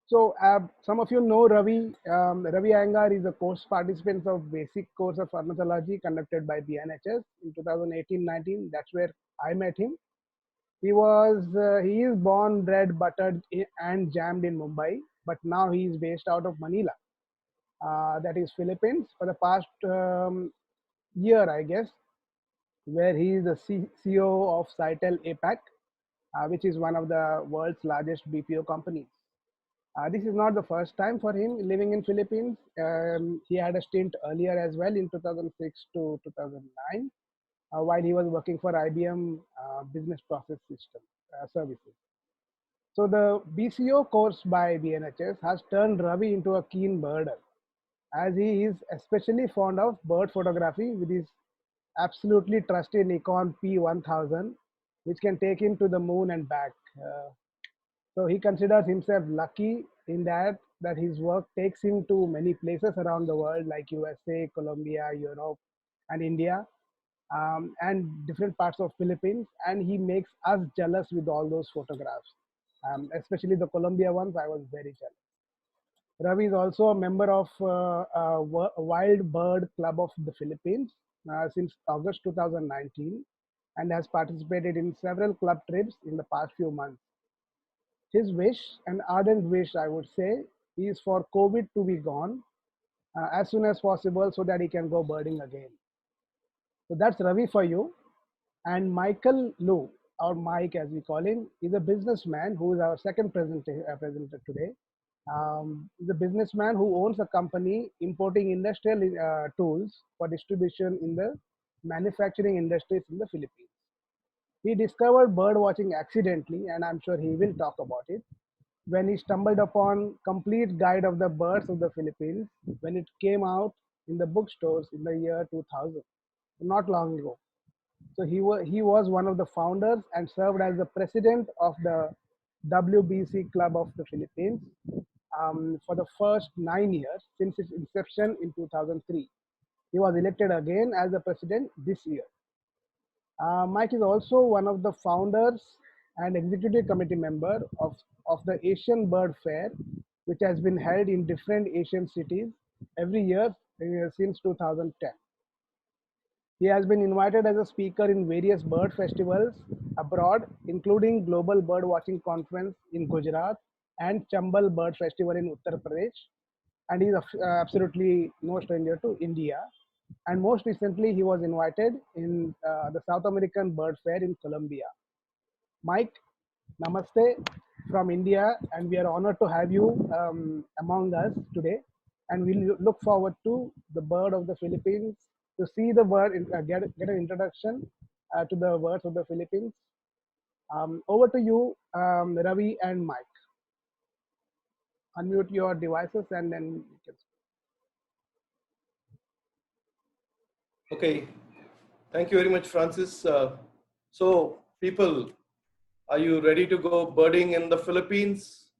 So some of you know Ravi. Ravi Iyengar is a course participant of basic course of ornithology conducted by BNHS in 2018-19. That's where I met him. He is born, bred, buttered, and jammed in Mumbai, but now he is based out of Manila, that is Philippines, for the past year, I guess, where he is the CEO of Cytel APAC, which is one of the world's largest BPO companies. This is not the first time for him living in Philippines. He had a stint earlier as well in 2006 to 2009, while he was working for IBM Business Process System Services. So the BCO course by BNHS has turned Ravi into a keen birder, as he is especially fond of bird photography with his absolutely trusty Nikon P1000, which can take him to the moon and back. So he considers himself lucky in that his work takes him to many places around the world, like USA, Colombia, Europe, and India, and different parts of Philippines. And he makes us jealous with all those photographs, especially the Colombia ones. I was very jealous. Ravi is also a member of Wild Bird Club of the Philippines since August 2019, and has participated in several club trips in the past few months. His wish, an ardent wish, I would say, is for COVID to be gone as soon as possible so that he can go birding again. So that's Ravi for you. And Michael Lu, or Mike as we call him, is a businessman who is our second presenter today. He's a businessman who owns a company importing industrial tools for distribution in the manufacturing industries in the Philippines. He discovered bird watching accidentally, and I'm sure he will talk about it, when he stumbled upon Complete Guide of the Birds of the Philippines when it came out in the bookstores in the year 2000, not long ago. So he was one of the founders and served as the president of the WBC Club of the Philippines for the first 9 years since its inception in 2003. He was elected again as the president this year. Mike is also one of the founders and executive committee member of the Asian Bird Fair, which has been held in different Asian cities every year since 2010. He has been invited as a speaker in various bird festivals abroad, including Global Bird Watching Conference in Gujarat and Chambal Bird Festival in Uttar Pradesh. And he's absolutely no stranger to India. And most recently, he was invited in the South American Bird Fair in Colombia. Mike, namaste from India, and we are honored to have you among us today. And we look forward to the bird of the Philippines, to see the bird, get an introduction to the birds of the Philippines. Over to you, Ravi and Mike. Unmute your devices and then you can speak. Okay, thank you very much, Francis. So, people, are you ready to go birding in the Philippines?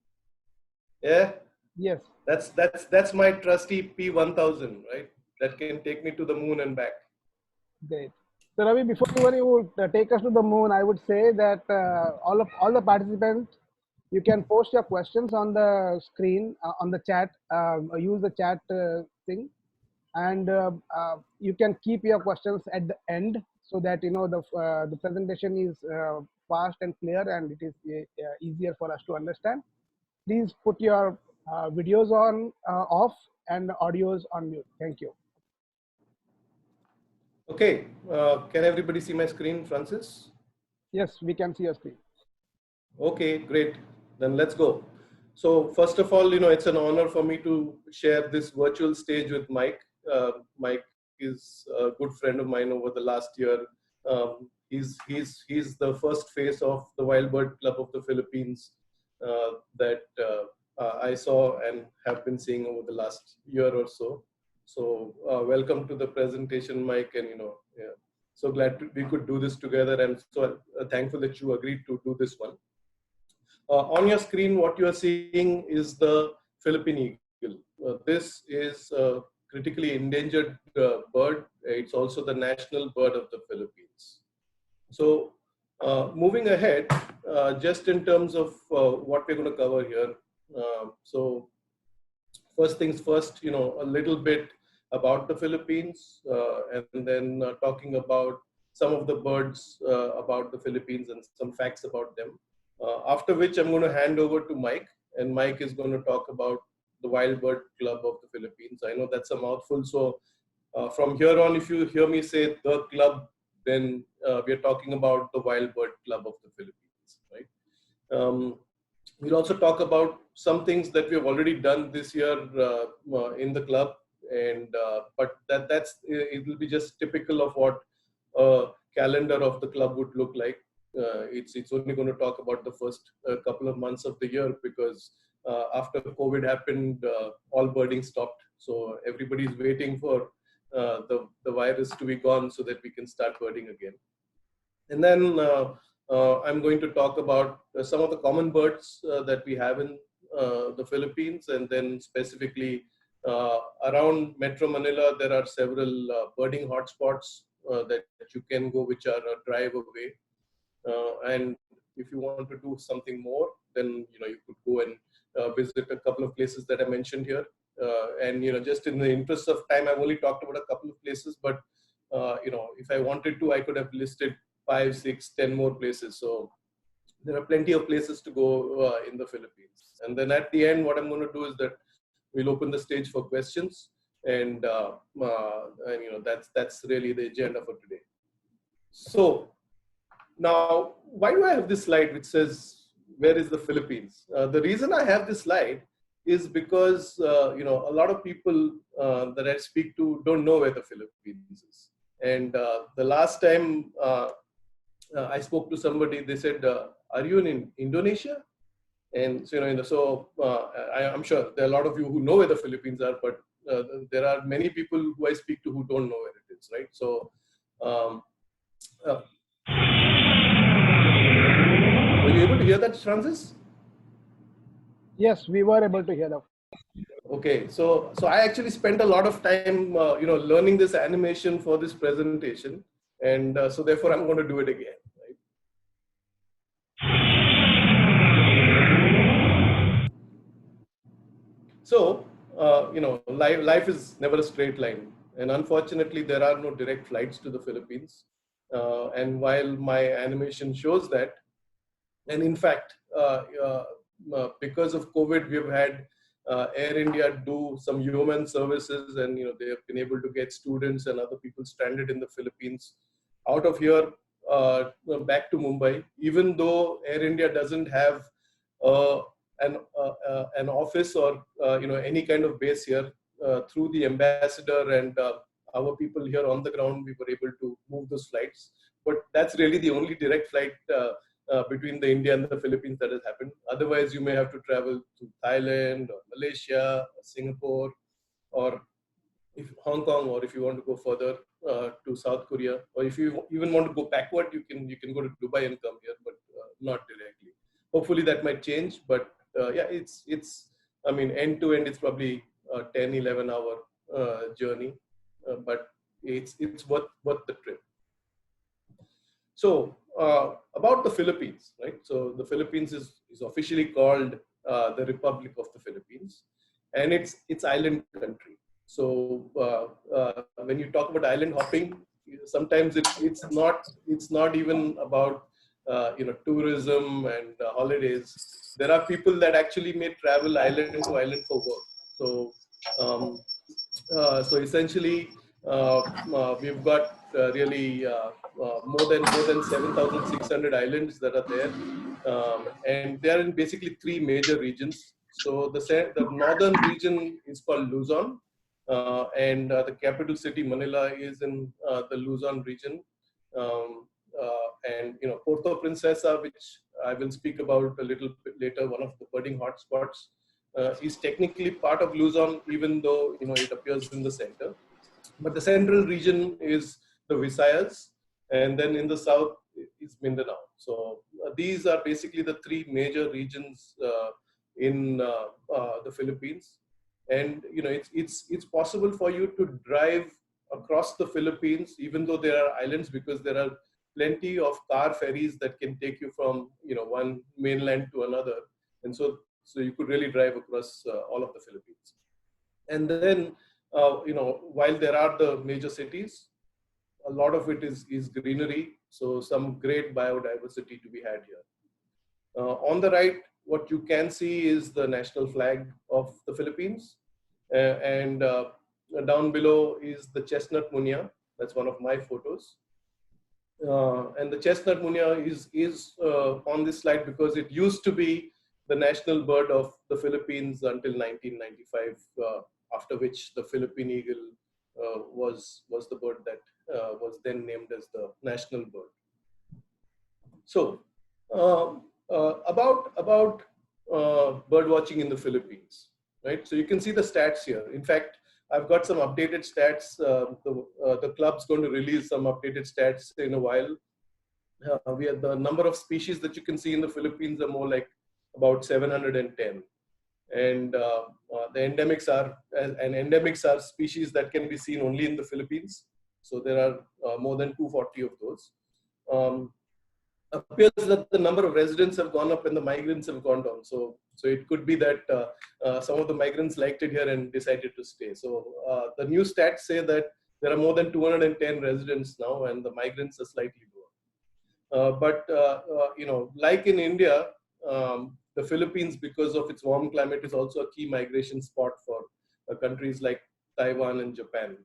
Yeah. Yes. That's my trusty P1000, right? That can take me to the moon and back. Great. So Ravi, before you take us to the moon, I would say that all the participants, you can post your questions on the screen on the chat. Use the chat thing, and you can keep your questions at the end so that the presentation is fast and clear, and it is easier for us to understand. Please put your videos on off and audios on mute. Thank you. Okay, can everybody see my screen, Francis? Yes, we can see your screen. Okay, great. Then let's go. So first of all, it's an honor for me to share this virtual stage with Mike. Mike is a good friend of mine over the last year. He's the first face of the Wild Bird Club of the Philippines that I saw and have been seeing over the last year or so. So welcome to the presentation, Mike, and yeah, so glad we could do this together, and so thankful that you agreed to do this one. On your screen, what you are seeing is the Philippine eagle. This is a critically endangered bird. It's also the national bird of the Philippines. So moving ahead, just in terms of what we're going to cover here, So first things first, a little bit about the Philippines, and then talking about some of the birds about the Philippines and some facts about them. After which, I'm going to hand over to Mike, and Mike is going to talk about the Wild Bird Club of the Philippines. I know that's a mouthful, so from here on, if you hear me say the club, then we are talking about the Wild Bird Club of the Philippines, right? We'll also talk about some things that we have already done this year in the club, and but it will be just typical of what a calendar of the club would look like. It's only going to talk about the first couple of months of the year because after COVID happened, all birding stopped. So everybody's waiting for the virus to be gone so that we can start birding again. And then I'm going to talk about some of the common birds that we have in the Philippines, and then specifically around Metro Manila, there are several birding hotspots that you can go, which are a drive away. And if you want to do something more, then you could go and visit a couple of places that I mentioned here. And just in the interest of time, I've only talked about a couple of places, but if I wanted to, I could have listed 5, 6, 10 more places. So there are plenty of places to go in the Philippines. And then at the end, what I'm going to do is that we'll open the stage for questions, and that's really the agenda for today. So now, why do I have this slide which says, where is the Philippines? The reason I have this slide is because, a lot of people that I speak to don't know where the Philippines is. And the last time I spoke to somebody, they said, are you in Indonesia? And so, I'm sure there are a lot of you who know where the Philippines are, but there are many people who I speak to who don't know where it is, right? So, uh, were you able to hear that, Francis? Yes, we were able to hear that. Okay, so I actually spent a lot of time, learning this animation for this presentation, and so therefore I'm going to do it again. Right? So, life is never a straight line, and unfortunately, there are no direct flights to the Philippines. And while my animation shows that, and in fact, because of COVID, we've had Air India do some human services, and they have been able to get students and other people stranded in the Philippines out of here back to Mumbai. Even though Air India doesn't have uh, an office or any kind of base here, through the ambassador and our people here on the ground, we were able to move those flights. But that's really the only direct flight between the India and the Philippines that has happened. Otherwise, you may have to travel to Thailand or Malaysia, or Singapore, or if Hong Kong, or if you want to go further to South Korea, or if you even want to go backward, you can go to Dubai and come here, but not directly. Hopefully, that might change. But yeah, it's I mean, end to end, it's probably a 10, 11 hour journey, but it's worth the trip. So about the Philippines, right? So the Philippines is officially called the Republic of the Philippines, and it's island country. So when you talk about island hopping, sometimes it's not even about tourism and holidays. There are people that actually may travel island to island for work. So um, so essentially, we've got really more than 7,600 islands that are there, and they are in basically three major regions. So the northern region is called Luzon, and the capital city Manila is in the Luzon region, and Puerto Princesa, which I will speak about a little bit later, one of the budding hotspots, is technically part of Luzon, even though it appears in the center. But the central region is the Visayas, and then in the south is Mindanao. So these are basically the three major regions in the Philippines, and it's possible for you to drive across the Philippines, even though there are islands, because there are plenty of car ferries that can take you from one mainland to another. And so So you could really drive across all of the Philippines. And then, while there are the major cities, a lot of it is greenery. So some great biodiversity to be had here. On the right, what you can see is the national flag of the Philippines. And down below is the chestnut munia. That's one of my photos. And the chestnut munia is on this slide because it used to be the national bird of the Philippines until 1995, after which the Philippine eagle was the bird that was then named as the national bird. So, about bird watching in the Philippines, right? So you can see the stats here. In fact, I've got some updated stats. The club's going to release some updated stats in a while. We have the number of species that you can see in the Philippines are more like about 710. And the endemics are species that can be seen only in the Philippines. So there are more than 240 of those. Appears that the number of residents have gone up and the migrants have gone down. So it could be that some of the migrants liked it here and decided to stay. So the new stats say that there are more than 210 residents now, and the migrants are slightly lower. Like in India, the Philippines, because of its warm climate, is also a key migration spot for countries like Taiwan and Japan.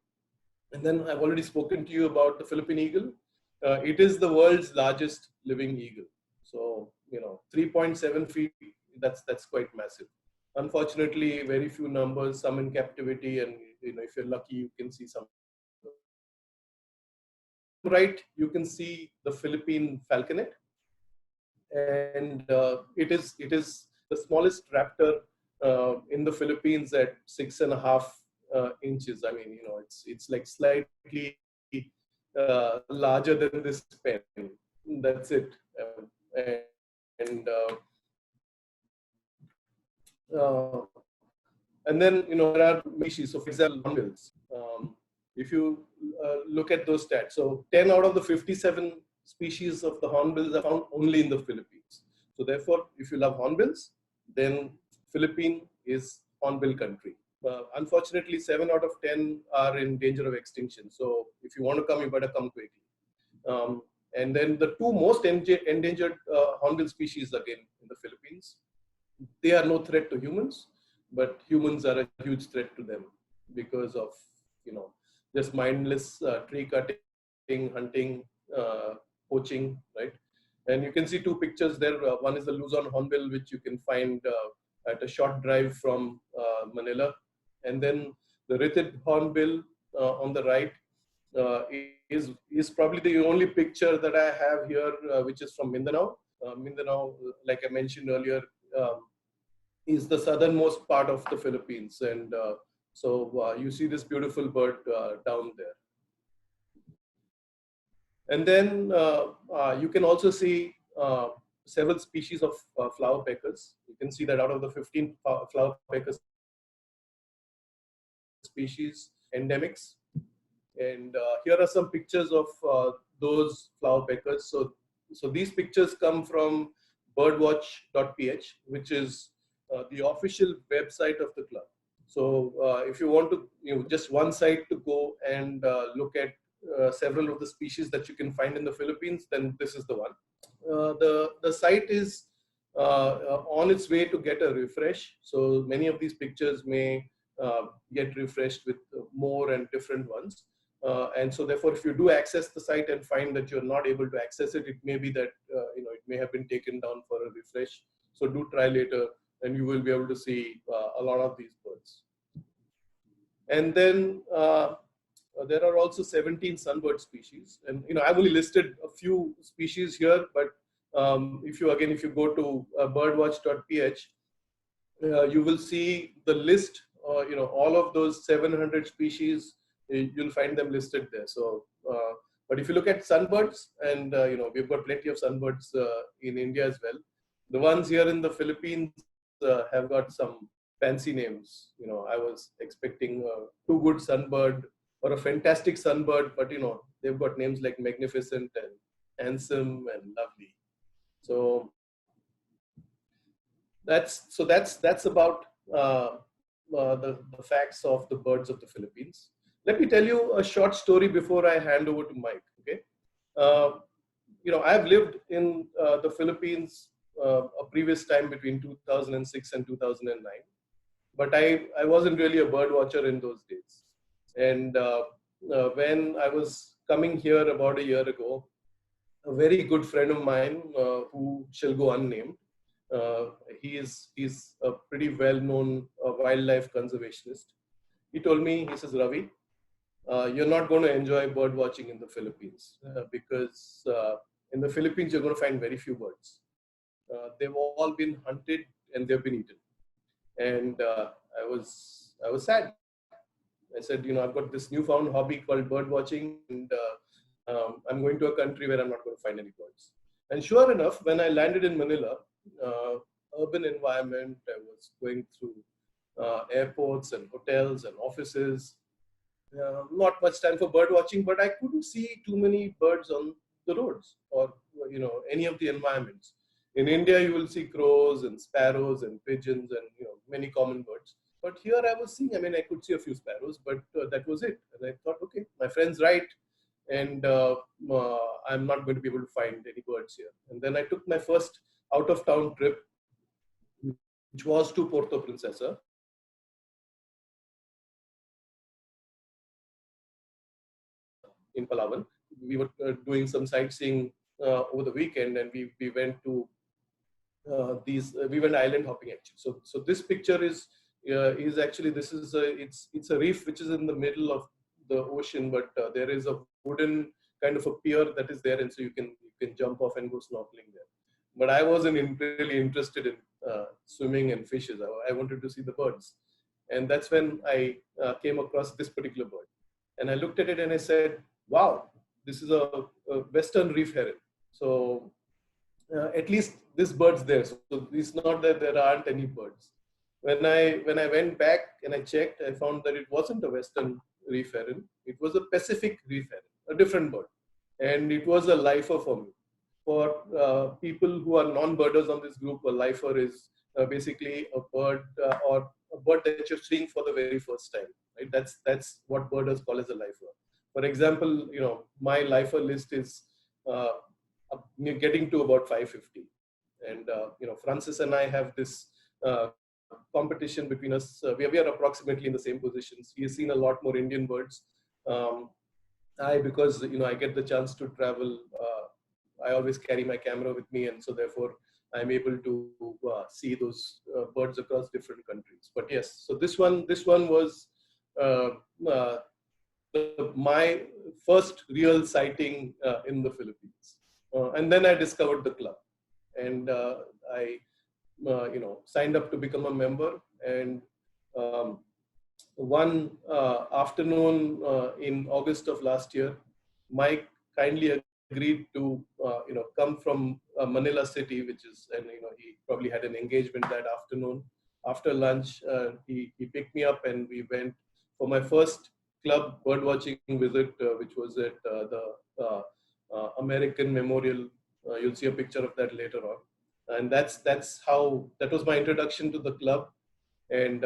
And then I've already spoken to you about the Philippine eagle. It is the world's largest living eagle. So, 3.7 feet, that's quite massive. Unfortunately, very few numbers, some in captivity, and if you're lucky, you can see some. Right, you can see the Philippine falconet, and it is the smallest raptor in the Philippines at 6.5 inches. I mean, it's like slightly larger than this pen. That's it. And then, there are species. So, for example, hornbills. If you look at those stats, so 10 out of the 57 species of the hornbills are found only in the Philippines. So therefore, if you love hornbills, then Philippines is hornbill country. Unfortunately, 7 out of 10 are in danger of extinction. So if you want to come, you better come quickly. And then the two most endangered hornbill species again in the Philippines, they are no threat to humans, but humans are a huge threat to them because of, just mindless tree cutting, hunting, poaching, right? And you can see two pictures there. One is the Luzon hornbill, which you can find at a short drive from Manila. And then the Ritid hornbill on the right is probably the only picture that I have here, which is from Mindanao. Mindanao, like I mentioned earlier, is the southernmost part of the Philippines. And so you see this beautiful bird down there. And then you can also see several species of flowerpeckers. You can see that out of the 15 flowerpecker species, endemics. And here are some pictures of those flowerpeckers. So these pictures come from birdwatch.ph, which is the official website of the club. So if you want to, just one site to go and look at several of the species that you can find in the Philippines, then this is the one. The site is on its way to get a refresh. So many of these pictures may get refreshed with more and different ones. And so therefore, if you do access the site and find that you're not able to access it, it may be that it may have been taken down for a refresh. So do try later, and you will be able to see a lot of these birds. And then there are also 17 sunbird species. And I've only listed a few species here, but if you go to birdwatch.ph, you will see the list. All of those 700 species, you'll find them listed there. So, but if you look at sunbirds, and we've got plenty of sunbirds in India as well. The ones here in the Philippines have got some fancy names. I was expecting a too good sunbird or a fantastic sunbird, but they've got names like magnificent and handsome and lovely. So That's about the facts of the birds of the Philippines. Let me tell you a short story before I hand over to Mike. Okay, uh, I've lived in the Philippines a previous time between 2006 and 2009, but I wasn't really a bird watcher in those days. And when I was coming here about a year ago, a very good friend of mine who shall go unnamed. Uh, he's a pretty well-known wildlife conservationist. He told me, he says, Ravi, you're not going to enjoy bird watching in the Philippines because in the Philippines you're going to find very few birds. They've all been hunted and they've been eaten. And I was sad. I said, I've got this newfound hobby called bird watching, and I'm going to a country where I'm not going to find any birds. And sure enough, when I landed in Manila, uh, urban environment, I was going through airports and hotels and offices. Not much time for bird watching, but I couldn't see too many birds on the roads or any of the environments. In India, you will see crows and sparrows and pigeons and many common birds. But here I was seeing, I mean, I could see a few sparrows, but that was it. And I thought, okay, my friend's right, and I'm not going to be able to find any birds here. And then I took my first out of town trip, which was to Puerto Princesa. In Palawan. We were doing some sightseeing over the weekend, and we went to we went island hopping actually. So this picture is actually, this is it's a reef which is in the middle of the ocean, but there is a wooden kind of a pier that is there, and so you can jump off and go snorkeling there. But I wasn't really interested in swimming and fishes. I wanted to see the birds, and that's when I came across this particular bird, and I looked at it and I said, "Wow, this is a western reef heron." So at least this bird's there. So it's not that there aren't any birds. When I went back and I checked, I found that it wasn't a western reef heron. It was a Pacific reef heron, a different bird, and it was a lifer for me. For people who are non-birders on this group, a lifer is basically a bird or a bird that you're seeing for the very first time. Right? That's what birders call as a lifer. For example, my lifer list is uh, getting to about 550, and Francis and I have this competition between us. We are approximately in the same positions. He has seen a lot more Indian birds. Um, because I get the chance to travel. I always carry my camera with me, and so therefore I'm able to see those birds across different countries. But yes, so this one was uh, uh, my first real sighting in the Philippines, and then I discovered the club, and I signed up to become a member. And um, one afternoon in August of last year, Mike kindly agreed to come from Manila City, which is, and he probably had an engagement that afternoon. After lunch, he picked me up and we went for my first club birdwatching visit, which was at the American Memorial. You'll see a picture of that later on, and that was my introduction to the club, and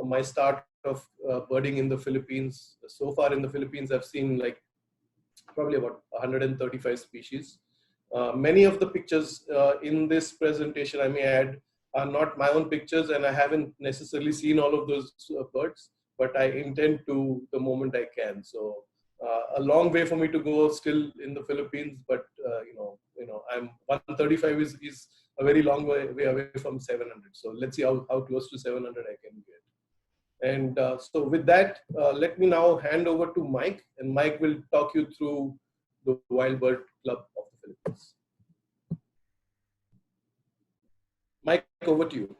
my start of birding in the Philippines. So far in the Philippines, I've seen like probably about 135 species. Many of the pictures in this presentation, I may add, are not my own pictures, and I haven't necessarily seen all of those birds, but I intend to the moment I can. So a long way for me to go still in the Philippines, but I'm 135 is a very long way away from 700. So let's see how close to 700 I can get. And so with that, let me now hand over to Mike, and Mike will talk you through the Wild Bird Club of the Philippines. Mike, over to you.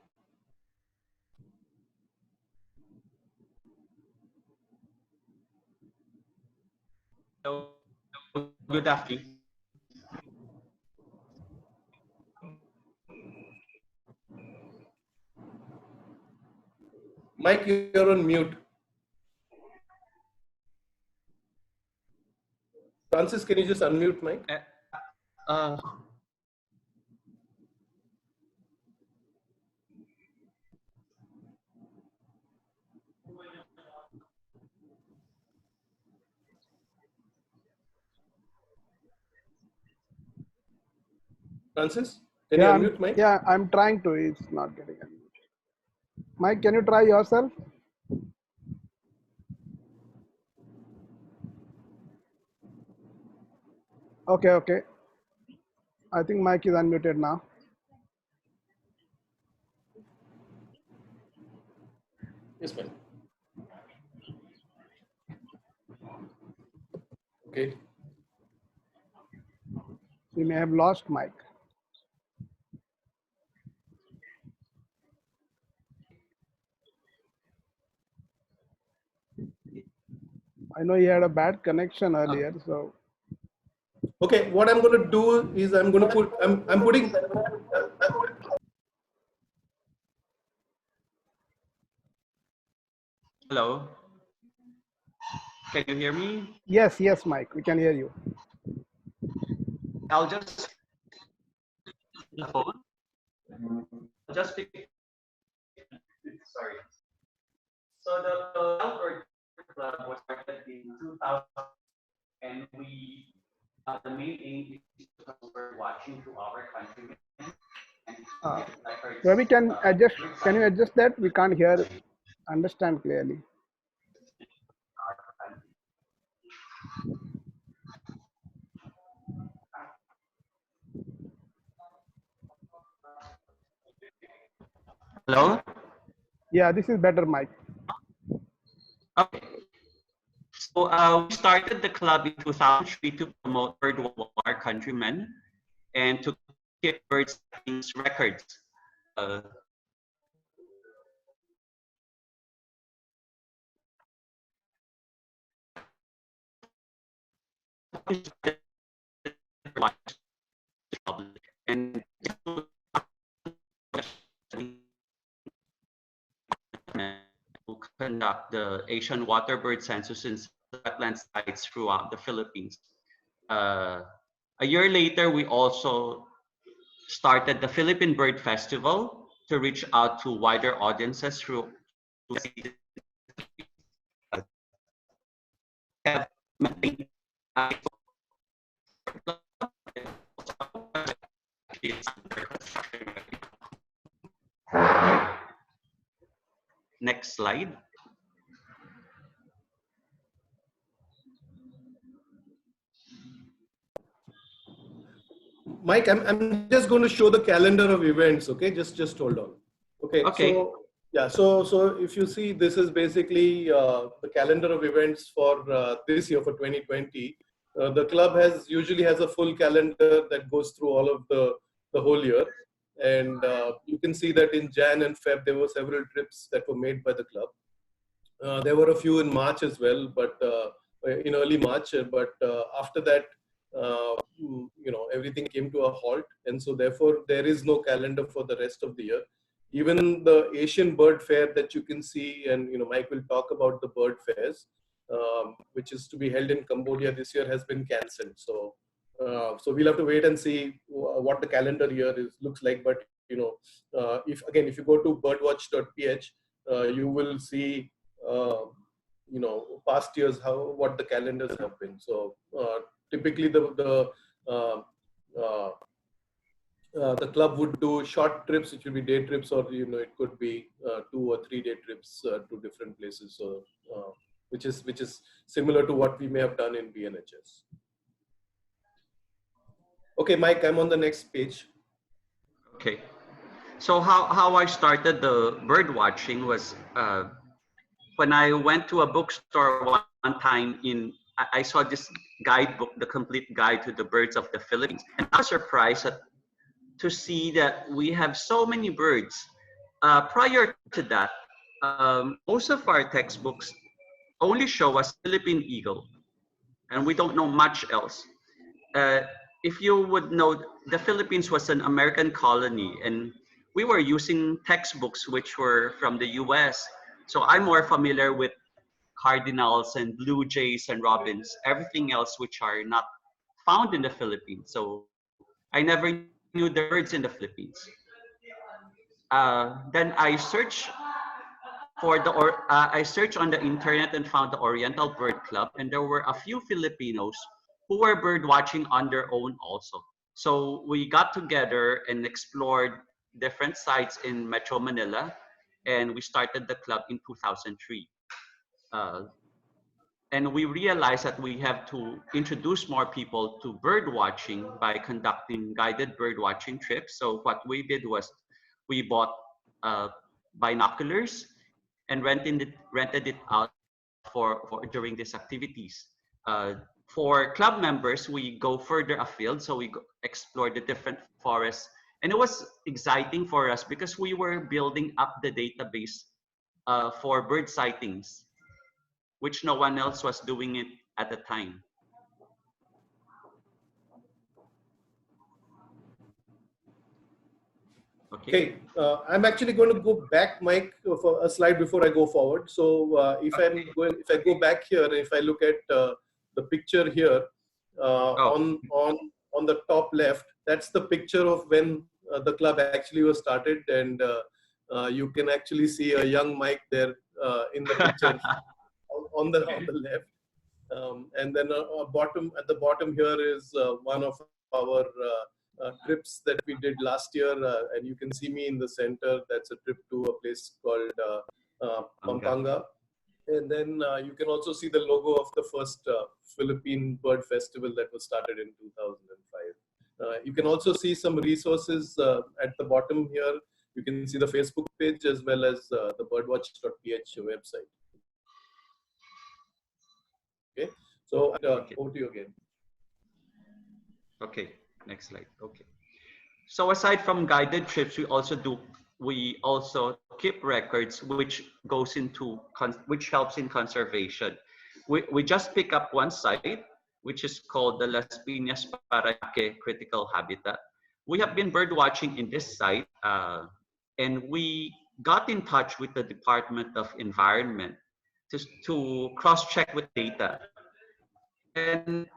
Good afternoon. Mike, you're on mute. Francis, can you just unmute Mike? Uh, Francis, can you Yeah, unmute Mike? I'm trying to. It's not getting unmuted. Mike, can you try yourself? Okay, okay. I think Mike is unmuted now. Yes, ma'am. Okay. We may have lost Mike. I know he had a bad connection earlier, so Okay, what I'm going to do is I'm putting. Hello, can you hear me? yes, yes, Mike, we can hear you. I'll just the phone. I'll just pick. Sorry. So the Albert Club was started in 2000, and the main aim is to convert watching to our countrymen and to Uh, get records. Ravi, can you adjust that? We can't hear, understand clearly. Hello. Yeah, this is better, Mike. Okay. So we started the club in 2003 to promote bird war countrymen and to keep bird sightings records. Uh, and to conduct the Asian water bird census in wetland sites throughout the Philippines. Uh, a year later, we also started the Philippine Bird Festival to reach out to wider audiences through have maintained Next slide. Mike, I'm just going to show the calendar of events. Okay, just hold on. Okay, Okay. so yeah, so if you see, this is basically the calendar of events for this year for 2020. The club usually has a full calendar that goes through all of the whole year, and you can see that in Jan and Feb there were several trips that were made by the club. There were a few in March as well, but in early March. But after that, everything came to a halt, and so therefore there is no calendar for the rest of the year. Even the Asian Bird Fair that you can see, and Mike will talk about the bird fairs, which is to be held in Cambodia this year, has been cancelled. So we'll have to wait and see what the calendar year looks like. But if you go to birdwatch.ph, you will see uh, past years what the calendars have been. So typically uh, uh, the club would do short trips, which will be day trips, or it could be 2 or 3 day trips to different places. So which is similar to what we may have done in BNHS. Okay, Mike, I'm on the next page. Okay. So how I started the bird watching was when I went to a bookstore one time I saw this guidebook, the complete guide to the birds of the Philippines, and I was surprised to see that we have so many birds. Prior to that, most of our textbooks only show us Philippine eagle, and we don't know much else. Uh, if you would know, the Philippines was an American colony, and we were using textbooks which were from the US. So I'm more familiar with cardinals and blue jays and robins, everything else which are not found in the Philippines. So I never knew the birds in the Philippines. Then I searched on the internet and found the Oriental Bird Club, and there were a few Filipinos who were bird watching on their own also. So we got together and explored different sites in Metro Manila, and we started the club in 2003. Uh, and we realized that we have to introduce more people to bird watching by conducting guided bird watching trips. So what we did was we bought uh, binoculars and rented it out for during these activities. Uh, for club members, we go further afield, so explore the different forests, and it was exciting for us because we were building up the database for bird sightings, which no one else was doing it at the time. Okay. Okay, I'm actually going to go back, Mike, for a slide before I go forward. So if I go back here, if I look at the picture here Oh, on the top left, that's the picture of when the club actually was started, and you can actually see a young Mike there in the picture on the left. And then at the bottom here is one of our trips that we did last year, and you can see me in the center. That's a trip to a place called Pampanga. And then you can also see the logo of the first Philippine Bird Festival that was started in 2005. You can also see some resources at the bottom here. You can see the Facebook page as well as the birdwatch.ph website. Okay, so over to you again. okay. Next slide. Okay. So aside from guided trips, we also keep records, which goes into which helps in conservation. We just pick up one site, which is called the Las Piñas Paraque Critical Habitat. We have been bird watching in this site, and we got in touch with the Department of Environment to cross-check with data. And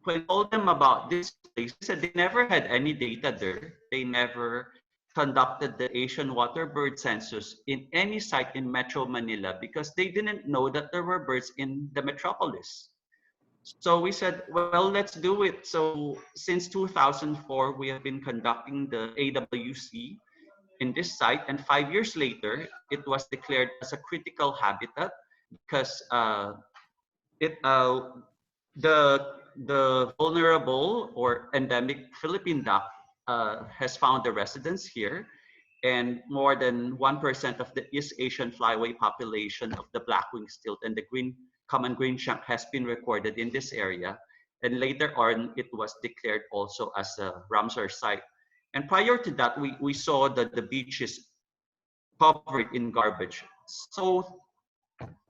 when I told them about this place, they said they never had any data there. They never conducted the Asian water bird census in any site in Metro Manila because they didn't know that there were birds in the metropolis. So we said, well, let's do it. So since 2004, we have been conducting the AWC in this site, and 5 years later, it was declared as a critical habitat because it the vulnerable or endemic Philippine duck has found a residence here, and more than 1% of the East Asian flyway population of the black-winged stilt and the common green shank has been recorded in this area. And later on, it was declared also as a Ramsar site. And prior to that, we saw that the beach is covered in garbage. So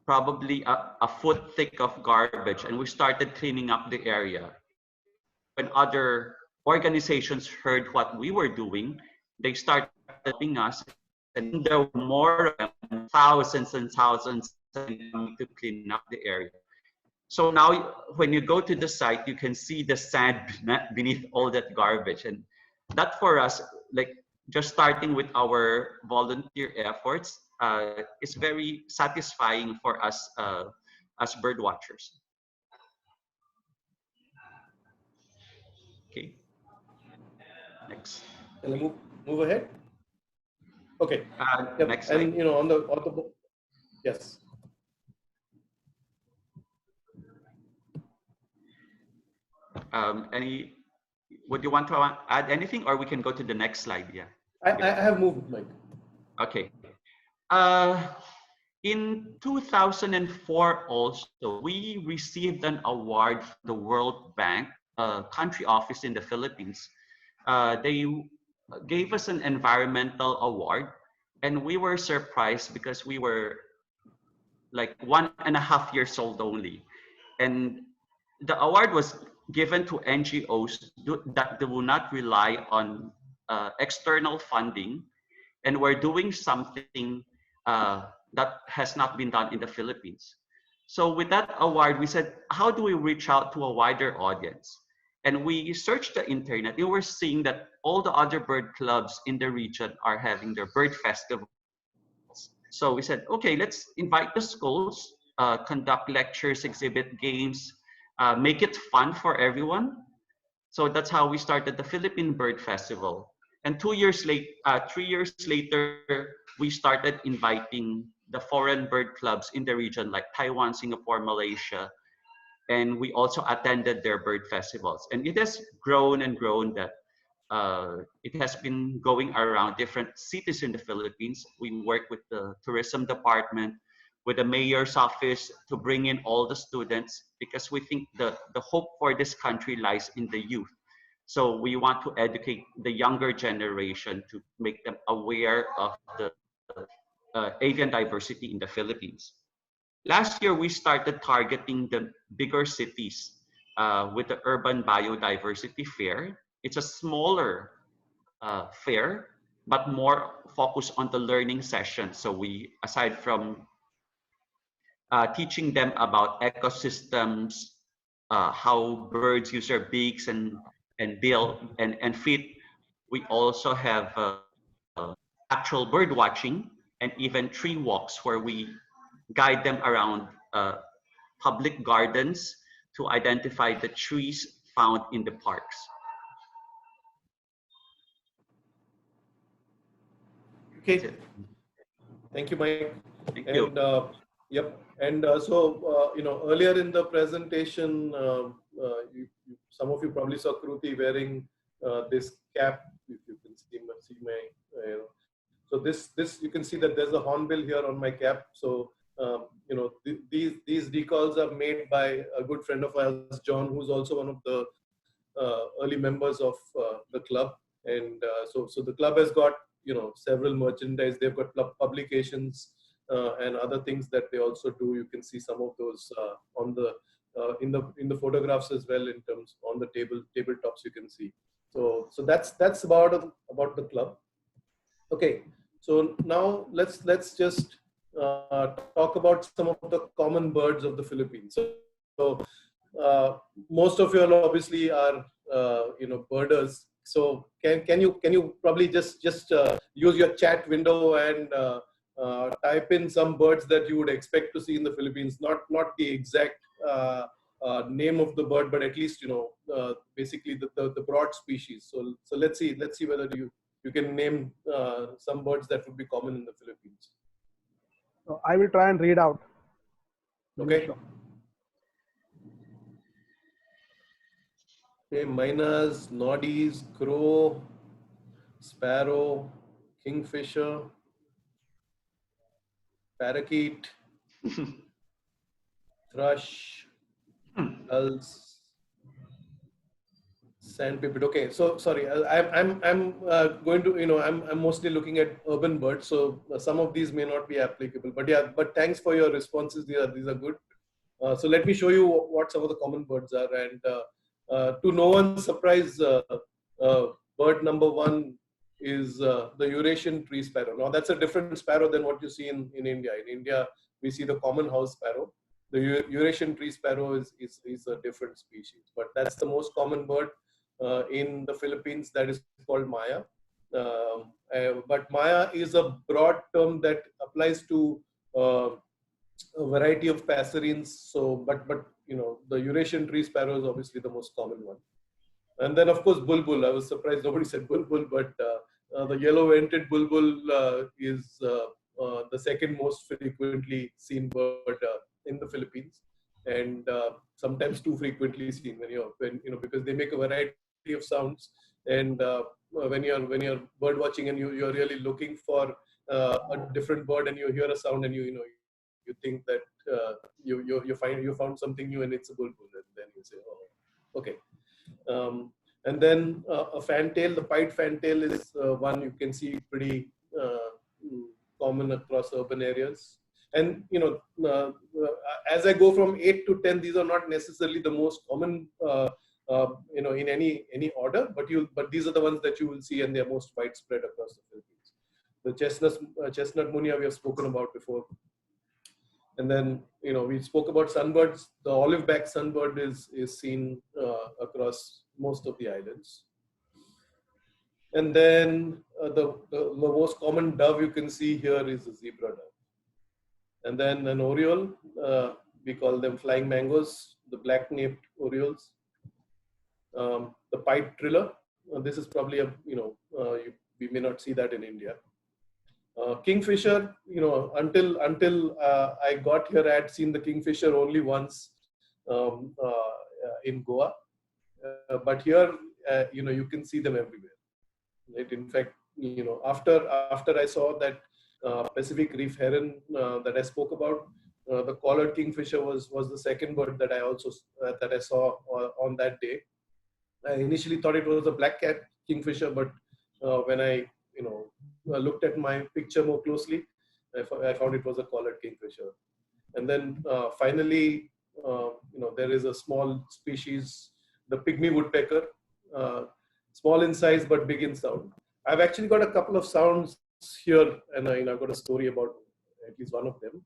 probably a foot thick of garbage, and we started cleaning up the area. When other organizations heard what we were doing, they started helping us, and there were more of them, thousands and thousands to clean up the area. So now when you go to the site, you can see the sand beneath all that garbage. And that for us, like just starting with our volunteer efforts, is very satisfying for us as bird watchers. Okay, next. Can I move ahead? Okay. Yep. Next slide. And you know, on the yes. Would you want to add anything, or we can go to the next slide? Yeah. I have moved, Mike. Okay. In 2004 also, we received an award from the World Bank, country office in the Philippines. They gave us an environmental award, and we were surprised because we were like 1.5 years old only. And the award was given to NGOs that do not rely on external funding, and we're doing something that has not been done in the Philippines. So with that award, we said, how do we reach out to a wider audience? And we searched the internet, and we're seeing that all the other bird clubs in the region are having their bird festivals. So we said, okay, let's invite the schools, conduct lectures, exhibit games, make it fun for everyone. So that's how we started the Philippine Bird Festival. And 3 years later, we started inviting the foreign bird clubs in the region like Taiwan, Singapore, Malaysia, and we also attended their bird festivals. And it has grown and grown that it has been going around different cities in the Philippines. We work with the tourism department, with the mayor's office to bring in all the students because we think the hope for this country lies in the youth. So we want to educate the younger generation to make them aware of the avian diversity in the Philippines. Last year, we started targeting the bigger cities with the Urban Biodiversity Fair. It's a smaller fair, but more focused on the learning session. So we, aside from teaching them about ecosystems, how birds use their beaks and bill and feet, we also have actual bird watching and even tree walks where we guide them around public gardens to identify the trees found in the parks. That's Okay, it. thank you, Mike. Thank you. And yep, and earlier in the presentation, some of you probably saw Kruti wearing this cap. If you can see my, so this you can see that there's a hornbill here on my cap. So these decals are made by a good friend of ours, John, who's also one of the early members of the club. And so the club has got several merchandise. They've got publications and other things that they also do. You can see some of those on the in the photographs as well, in terms on the tabletops you can see. So that's about the club. Okay, so now let's just talk about some of the common birds of the Philippines. So most of you all obviously are birders. So can you probably just use your chat window and type in some birds that you would expect to see in the Philippines? Not the exact name of the bird, but at least basically the broad species. So let's see whether you can name some birds that would be common in the Philippines. So I will try and read out. Okay. Okay, miners, noddies, crow, sparrow, kingfisher, parakeet, thrush, gulls, sandpipit. Okay, so sorry, I'm going to I'm mostly looking at urban birds, so some of these may not be applicable. But yeah, but thanks for your responses. These are good. So let me show you what some of the common birds are, and to no one's surprise, bird number one is the Eurasian tree sparrow. Now that's a different sparrow than what you see in India. In India, we see the common house sparrow. The Eurasian tree sparrow is a different species, but that's the most common bird in the Philippines. That is called Maya. But Maya is a broad term that applies to a variety of passerines. So, but the Eurasian tree sparrow is obviously the most common one. And then of course bulbul. I was surprised nobody said bulbul, but the yellow-vented bulbul is the second most frequently seen bird in the Philippines, and sometimes too frequently seen when because they make a variety of sounds. And when you're bird watching and you're really looking for a different bird, and you hear a sound and you think that you found something new and it's a bulbul, and then you say, oh, okay. And then a fantail, the pied fantail is one you can see pretty common across urban areas. And as I go from 8 to 10, these are not necessarily the most common in any order, but these are the ones that you will see, and they are most widespread across the Philippines. The chestnut munia we have spoken about before. And then, we spoke about sunbirds. The olive-back sunbird is seen across most of the islands. And then the most common dove you can see here is the zebra dove. And then an oriole, we call them flying mangoes, the black-naped orioles. the pied triller. This is probably a, we may not see that in India. Kingfisher, until I got here, I had seen the kingfisher only once in Goa. But here, you can see them everywhere. Right? In fact, after I saw that Pacific reef heron that I spoke about, the collared kingfisher was the second bird that I also that I saw on that day. I initially thought it was a black cat kingfisher, but when I looked at my picture more closely, I found it was a collared kingfisher. And then finally, there is a small species, the pygmy woodpecker, small in size but big in sound. I've actually got a couple of sounds here, and I've got a story about at least one of them.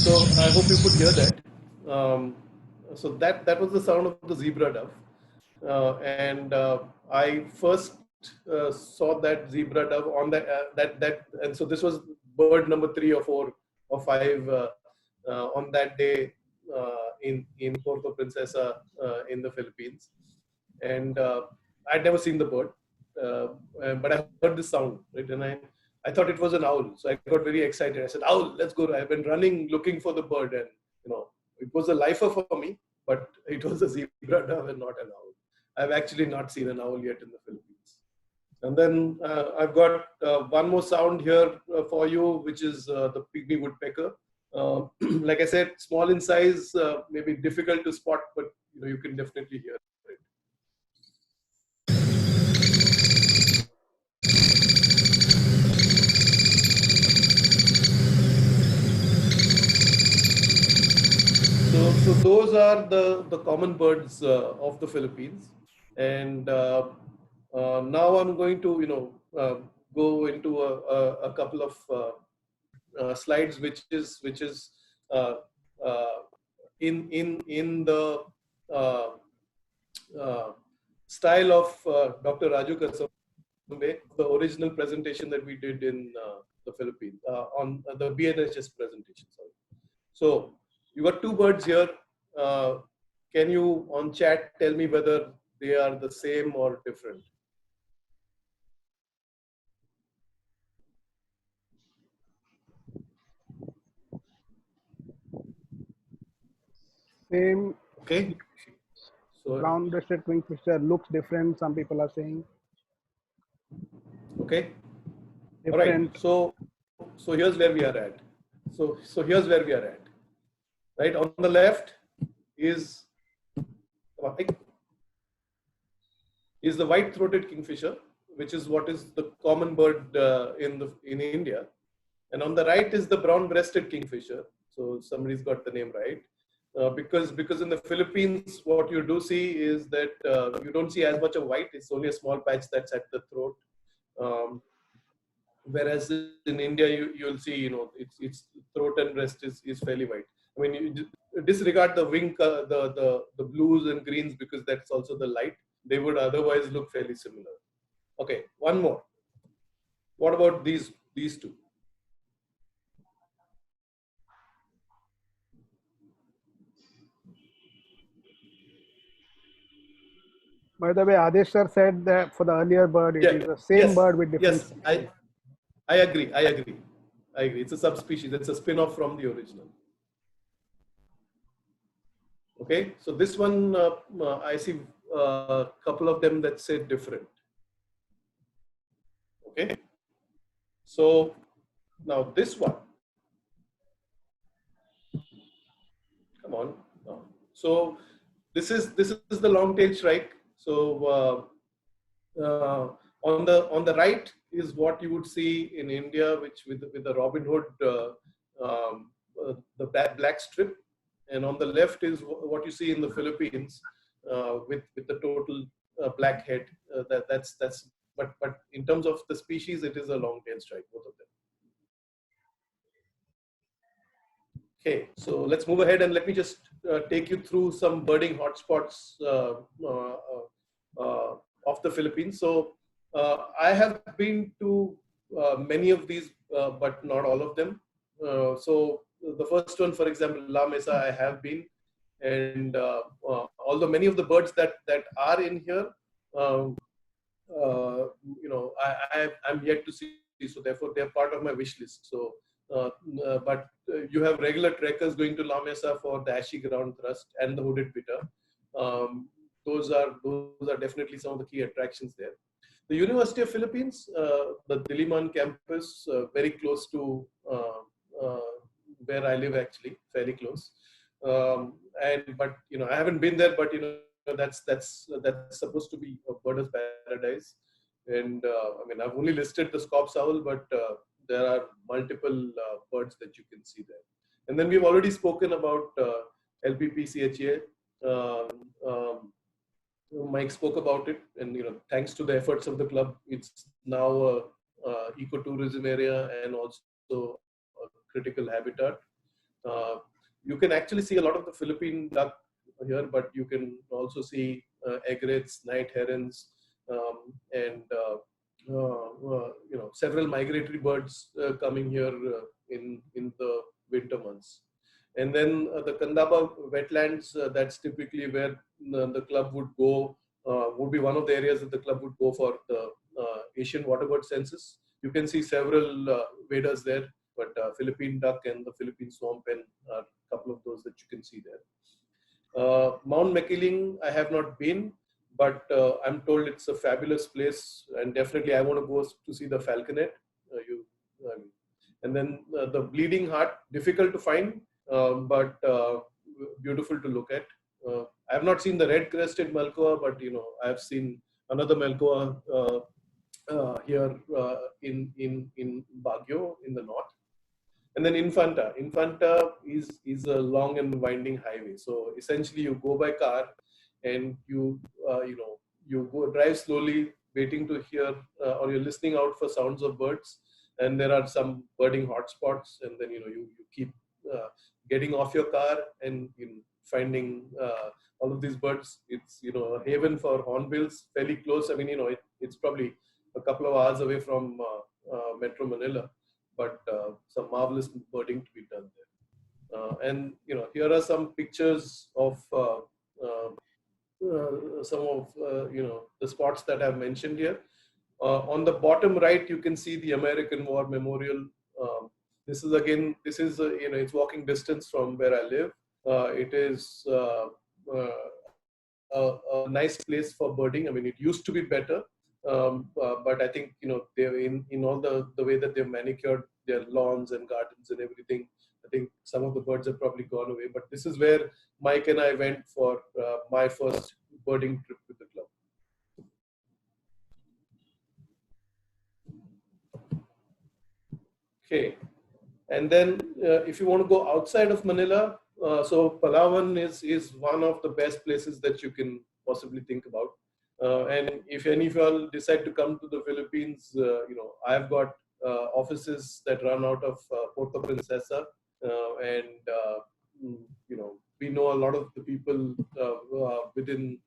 So I hope you could hear that. So that was the sound of the zebra dove, and I first saw that zebra dove on and so this was bird number 3 or 4 or 5 on that day in Puerto Princesa in the Philippines, and I'd never seen the bird, but I heard the sound, right, and I thought it was an owl, so I got very excited. I said, "Owl, let's go!" I've been running looking for the bird, and it was a lifer for me, but it was a zebra dove and not an owl. I've actually not seen an owl yet in the Philippines. And then I've got one more sound here for you, which is the pygmy woodpecker. Like I said, small in size, maybe difficult to spot, but you can definitely hear it. So those are the common birds of the Philippines, and now I'm going to go into a couple of slides, which is in the style of Dr. Raju Kasumbe, the original presentation that we did in the Philippines on the BNHS presentation. Sorry. So you got 2 birds here. Can you on chat tell me whether they are the same or different? Same. Okay. So Brown-breasted kingfisher looks different. Some people are saying. okay. Different. All right. So here's where we are at. So here's where we are at. Right on the left is the white-throated kingfisher, which is what is the common bird in India, and on the right is the brown-breasted kingfisher. So somebody's got the name right, because in the Philippines, what you do see is that you don't see as much of white. It's only a small patch that's at the throat. Whereas in India, you'll see, its throat and breast is fairly white. I mean, you disregard the wing, the blues and greens, because that's also the light. They would otherwise look fairly similar. Okay, one more. What about these 2? By the way, Adesh sir said that for the earlier bird, it is the same bird with different. Yes, I agree. It's a subspecies. It's a spin-off from the original. Okay, so this one, I see a couple of them that say different. Okay, so now this one, come on. So this is the long-tailed shrike. So on the right is what you would see in India, which with the Robin Hood, the black strip, and on the left is what you see in the Philippines with the total black head. That's but in terms of the species, it is a long-tailed shrike, both of them. Okay, so let's move ahead and let me just take you through some birding hotspots of the Philippines. So I have been to many of these, but not all of them. So the first one, for example, La Mesa, I have been, and although many of the birds that are in here, um, I'm yet to see. So therefore, they are part of my wish list. So, but you have regular trekkers going to La Mesa for the ashy ground thrust and the hooded pitter. Um, those are definitely some of the key attractions there. The University of Philippines, the Diliman campus, very close to where I live, actually, fairly close. And but I haven't been there, but that's supposed to be a birder's paradise. And I mean, I've only listed the Scops owl, but there are multiple birds that you can see there. And then we've already spoken about LPPCHA. Um, um, Mike spoke about it, and thanks to the efforts of the club, it's now a ecotourism area and also a critical habitat. Uh, you can actually see a lot of the Philippine duck here, but you can also see egrets, night herons, and several migratory birds coming here in the winter months. And then the Kandaba wetlands, that's typically where the club would go, would be one of the areas that the club would go for the Asian waterbird census. You can see several waders there, but Philippine duck and the Philippine swamp pen are a couple of those that you can see there. Mount Makiling, I have not been, but I'm told it's a fabulous place, and definitely I want to go to see the falconet. And then the Bleeding Heart, difficult to find, but beautiful to look at. I have not seen the red-crested Malkoa, but I have seen another Malkoa here in Baguio in the north. And then Infanta. Infanta is a long and winding highway. So essentially, you go by car, and you go drive slowly, waiting to hear, or you're listening out for sounds of birds. And there are some birding hotspots, and then you keep getting off your car and finding all of these birds. It's a haven for hornbills, fairly close. I mean, it's probably a couple of hours away from Metro Manila, but some marvelous birding to be done there. And here are some pictures of some of the spots that I've mentioned here. On the bottom right, you can see the American War Memorial. This is it's walking distance from where I live. It is a nice place for birding. I mean, it used to be better, but I think they're in all the way that they've manicured their lawns and gardens and everything. I think some of the birds have probably gone away. But this is where Mike and I went for my first birding trip with the club. Okay, and then if you want to go outside of Manila, so Palawan is one of the best places that you can possibly think about. And if any of y'all decide to come to the Philippines, I've got offices that run out of Puerto Princesa, and we know a lot of the people within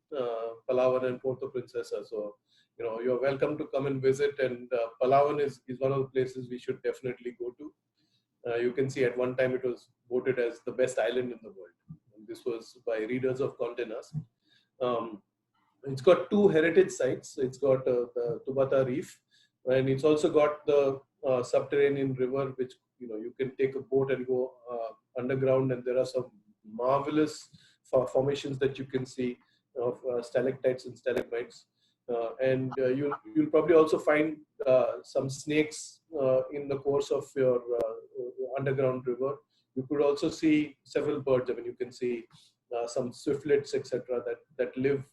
Palawan and Puerto Princesa. So you're welcome to come and visit. And Palawan is one of the places we should definitely go to. You can see at one time it was voted as the best island in the world. And this was by readers of Condé Nast. It's got two heritage sites. It's got the Tubata Reef, and it's also got the subterranean river, which you can take a boat and go underground, and there are some marvelous formations that you can see of stalactites and stalagmites. And you'll probably also find some snakes in the course of your underground river. You could also see several birds. I mean, you can see some swiftlets, etc., that live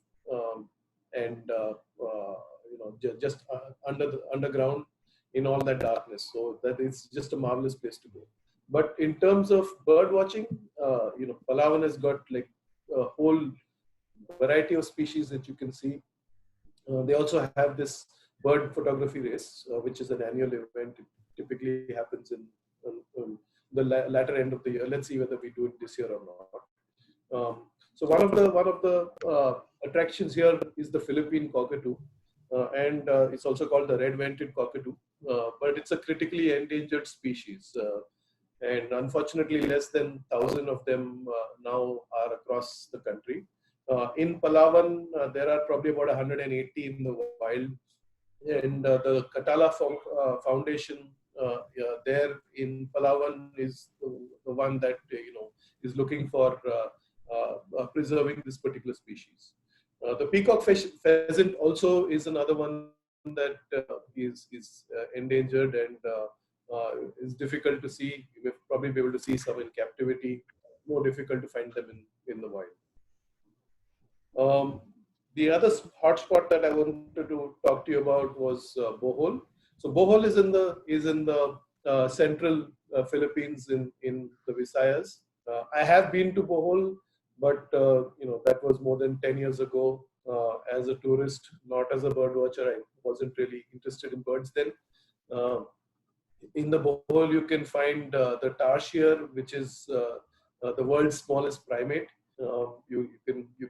and just underground in all that darkness. So that is just a marvelous place to go. But in terms of bird watching, Palawan has got like a whole variety of species that you can see. They also have this bird photography race, which is an annual event. It typically happens in the latter end of the year. Let's see whether we do it this year or not. So one of the attractions here is the Philippine cockatoo, and it's also called the red-vented cockatoo, but it's a critically endangered species. And unfortunately, less than 1,000 of them now are across the country. In Palawan, there are probably about 180 in the wild, and the Katala Foundation there in Palawan is the one that is looking for preserving this particular species. The peacock pheasant also is another one that is endangered and is difficult to see. You may probably be able to see some in captivity. More difficult to find them in the wild. The other hotspot that I wanted to talk to you about was Bohol. So Bohol is in the central Philippines in the Visayas. I have been to Bohol, but that was more than 10 years ago. As a tourist, not as a bird watcher, I wasn't really interested in birds then. In the Bohol, you can find the tarsier, which is the world's smallest primate. You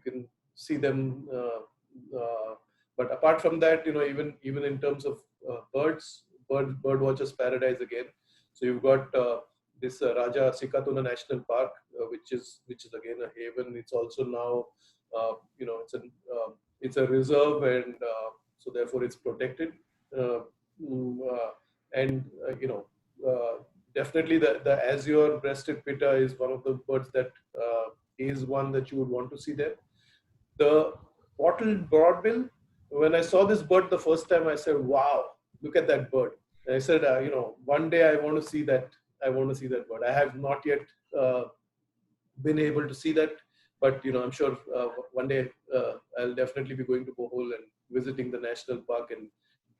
can see them, but apart from that, even in terms of birds, bird watchers paradise again. So you've got this Raja Sikatuna National Park, which is again a haven. It's also now it's a reserve, and so therefore it's protected. And definitely the azure breasted pitta is one of the birds that is one that you would want to see there. The bottled broadbill, when I saw this bird the first time, I said, wow, look at that bird. And I said, one day I want to see that. I want to see that bird. I have not yet been able to see that, but I'm sure one day I'll definitely be going to Bohol and visiting the national park and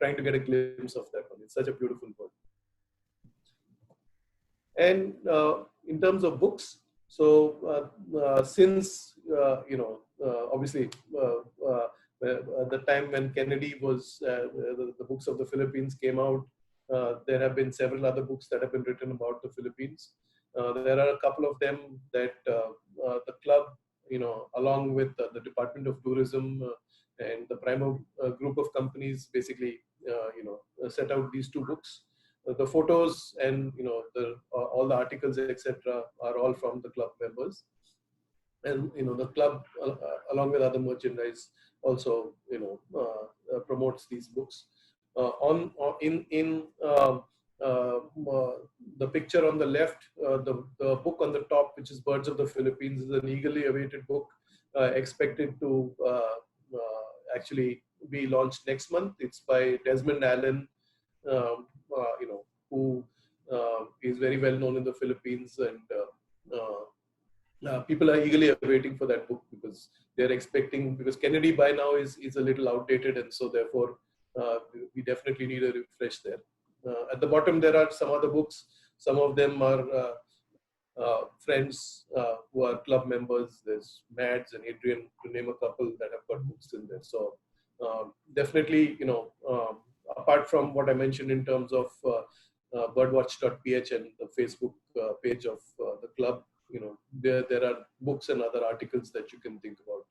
trying to get a glimpse of that one. It's such a beautiful bird. And in terms of books, so since obviously the time when Kennedy was the books of the Philippines came out, there have been several other books that have been written about the Philippines. There are a couple of them that the club, along with the Department of Tourism and the Primo group of companies, basically, set out these two books. The photos and all the articles, etc., are all from the club members, and the club, along with other merchandise, also promotes these books. The picture on the left, the book on the top, which is Birds of the Philippines, is an eagerly awaited book, expected to actually be launched next month. It's by Desmond Allen, who is very well known in the Philippines, and people are eagerly awaiting for that book because they're expecting, because Kennedy by now is a little outdated, and so therefore we definitely need a refresh there. At the bottom there are some other books. Some of them are friends who are club members. There's Mads and Adrian, to name a couple, that have got books in there. So definitely, apart from what I mentioned in terms of birdwatch.ph and the Facebook page of the club, there are books and other articles that you can think about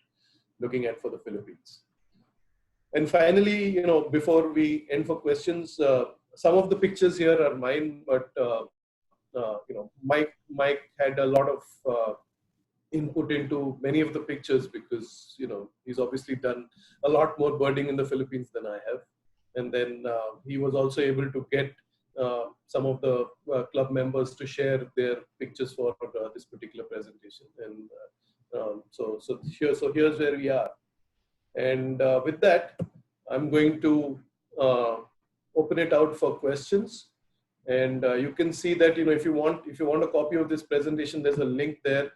looking at for the Philippines. And finally, before we end for questions, some of the pictures here are mine, but Mike had a lot of input into many of the pictures because he's obviously done a lot more birding in the Philippines than I have, and then he was also able to get some of the club members to share their pictures for this particular presentation, and so here's where we are. And with that, I'm going to open it out for questions. And you can see that if you want a copy of this presentation, there's a link there,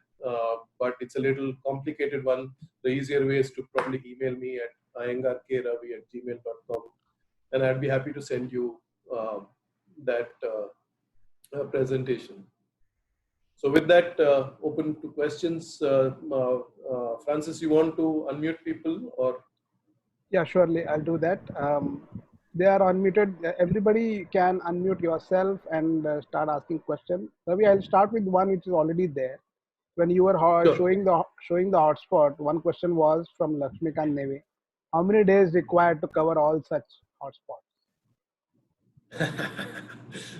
but it's a little complicated one. The easier way is to probably email me at iyengarkravi@gmail.com, and I'd be happy to send you that presentation. So with that, open to questions. Francis, you want to unmute people, or? Yeah, surely I'll do that. They are unmuted. Everybody can unmute yourself and start asking questions. Ravi, I'll start with one which is already there. when you were Sure. showing the hotspot, one question was from Lakshmikant Neve. How many days required to cover all such hotspots?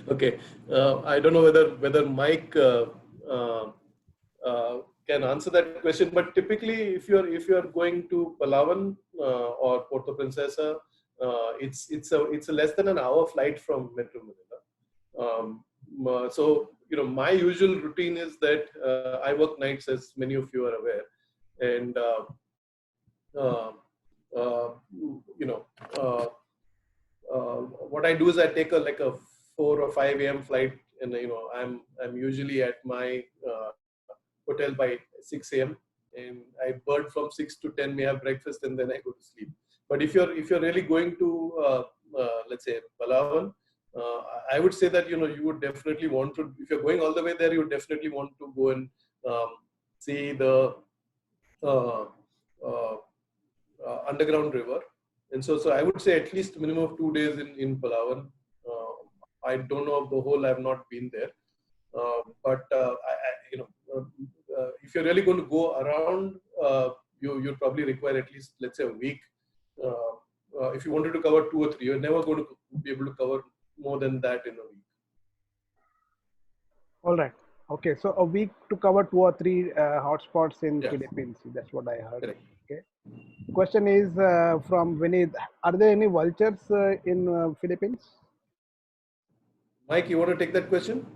Okay. I don't know whether Mike uh, can answer that question, but typically, if you're going to Palawan or Puerto Princesa, it's a less than an hour flight from Metro Manila. So my usual routine is that I work nights, as many of you are aware, and uh, uh, you know. What I do is I take a 4 or 5 a.m. flight, and I'm usually at my hotel by 6 a.m. and I bird from 6 to 10, may have breakfast, and then I go to sleep. But if you're really going to let's say Palawan, I would say that you would definitely want to, if you're going all the way there, you would definitely want to go and um, see the uh, uh, underground river. And so I would say at least minimum of 2 days in Palawan. I don't know of the whole, I've not been there. But if you're really going to go around, you'd probably require at least, let's say, a week. If you wanted to cover 2 or 3, you're never going to be able to cover more than that in a week. All right. Okay. So a week to cover 2 or 3 hotspots in Yeah, Philippines. That's what I heard. correct. Okay. Question is from Vinith. Are there any vultures in Philippines? Mike, you want to take that question?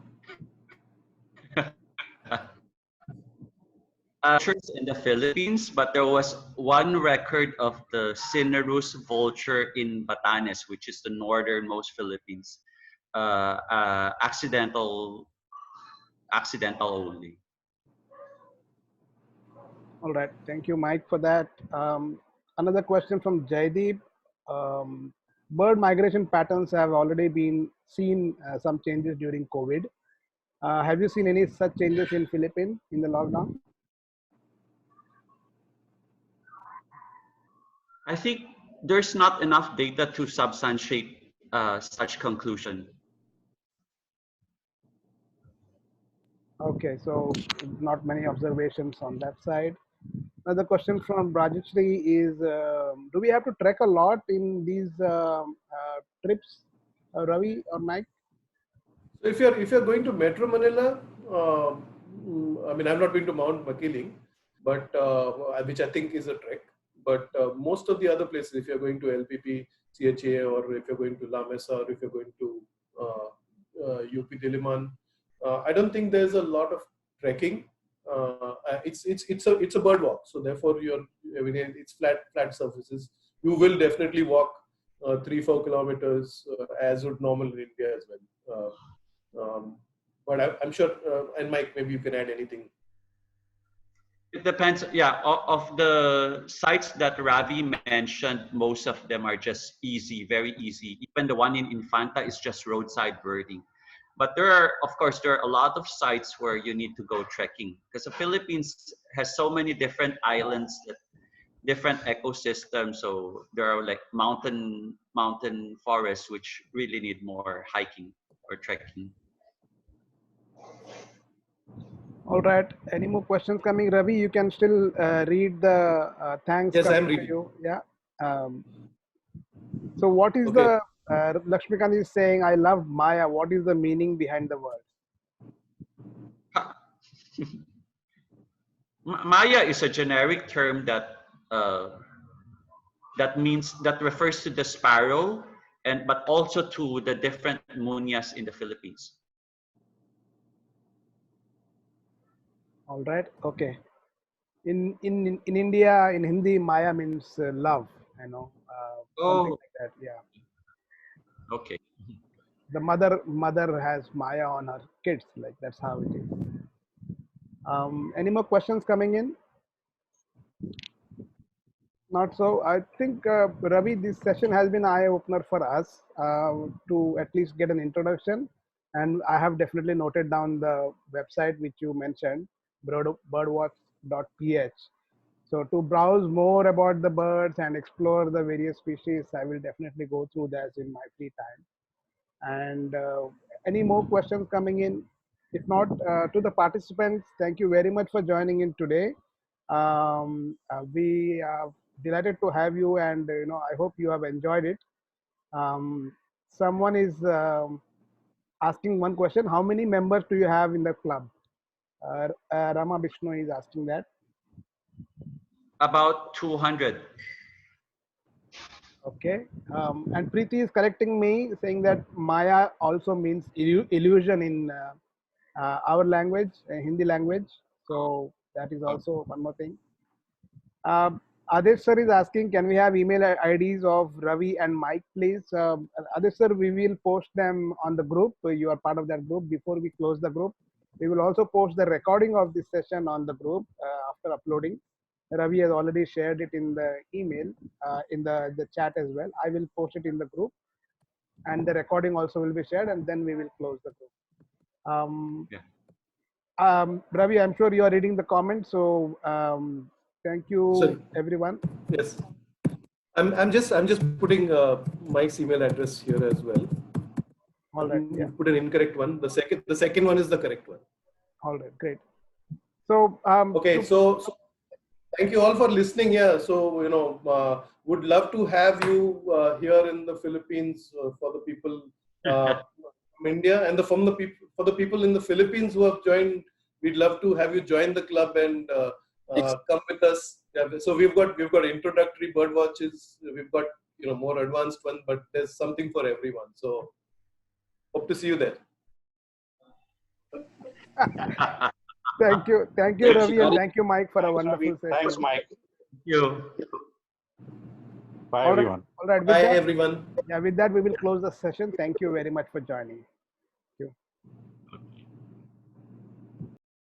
Vultures in the Philippines, but there was one record of the Cinerus vulture in Batanes, which is the northernmost Philippines. Accidental only. All right. Thank you, Mike, for that. Another question from Jaideep. Bird migration patterns have already been seen some changes during COVID. Have you seen any such changes in Philippines in the lockdown? I think there's not enough data to substantiate such conclusion. Okay, so not many observations on that side. Another question from Rajeshri is, do we have to trek a lot in these trips, Ravi or Mike? So if you're going to Metro Manila, I mean, I've not been to Mount Makiling, but which I think is a trek. But most of the other places, if you're going to LPP, CHA, or if you're going to La Mesa, or if you're going to UP Diliman, I don't think there's a lot of trekking. It's a bird walk, so therefore I mean, it's flat surfaces. You will definitely walk 3-4 kilometers as would normal in India as well. But I'm sure, and Mike, maybe you can add anything. It depends. Yeah, of the sites that Ravi mentioned, most of them are just easy, very easy. Even the one in Infanta is just roadside birding. But of course, there are a lot of sites where you need to go trekking because the Philippines has so many different islands, different ecosystems. So there are like mountain forests which really need more hiking or trekking. All right. Any more questions coming, Ravi? You can still read the thanks Yes, I'm coming to reading. you. Yeah. Um, so what is Okay. the Lakshmikant is saying? I love Maya. What is the meaning behind the word? Maya is a generic term that refers to the sparrow but also to the different munias in the Philippines. All right. Okay. In India, in Hindi, Maya means love. Something Oh, like that. Yeah. okay. The mother has Maya on her kids. Like that's how it is. Any more questions coming in? Not so. I think Ravi, this session has been eye opener for us to at least get an introduction, and I have definitely noted down the website which you mentioned, birdwatch.ph. So to browse more about the birds and explore the various species, I will definitely go through that in my free time. And any more questions coming in? If not, to the participants, thank you very much for joining in today. We are delighted to have you, and I hope you have enjoyed it. Someone is asking one question: how many members do you have in the club? Rama Vishnu is asking that. About 200. Okay. And Preeti is correcting me, saying that Maya also means illusion in our language, Hindi language. So that is also one more thing. Adesh sir is asking, can we have email IDs of Ravi and Mike, please? Adesh sir, we will post them on the group. So you are part of that group. Before we close the group, we will also post the recording of this session on the group after uploading. Ravi has already shared it in the email, in the chat as well. I will post it in the group, and the recording also will be shared, and then we will close the group. Yeah. Ravi, I'm sure you are reading the comments, so thank you, Sorry. everyone. Yes. I'm just putting Mike's email address here as well. All right. Yeah. Put an incorrect one. The second one is the correct one. All right. Great. So okay. So thank you all for listening here. So would love to have you here in the Philippines for the people from India, and for the people in the Philippines who have joined. We'd love to have you join the club and come with us. Yeah, so we've got introductory bird watches. We've got more advanced one, but there's something for everyone. So hope to see you there. thank you, Ravi, and thank you, Mike, for a wonderful session. Thanks, Mike. Thank you. Bye, everyone. All right. Bye, everyone. Yeah, with that, we will close the session. Thank you very much for joining.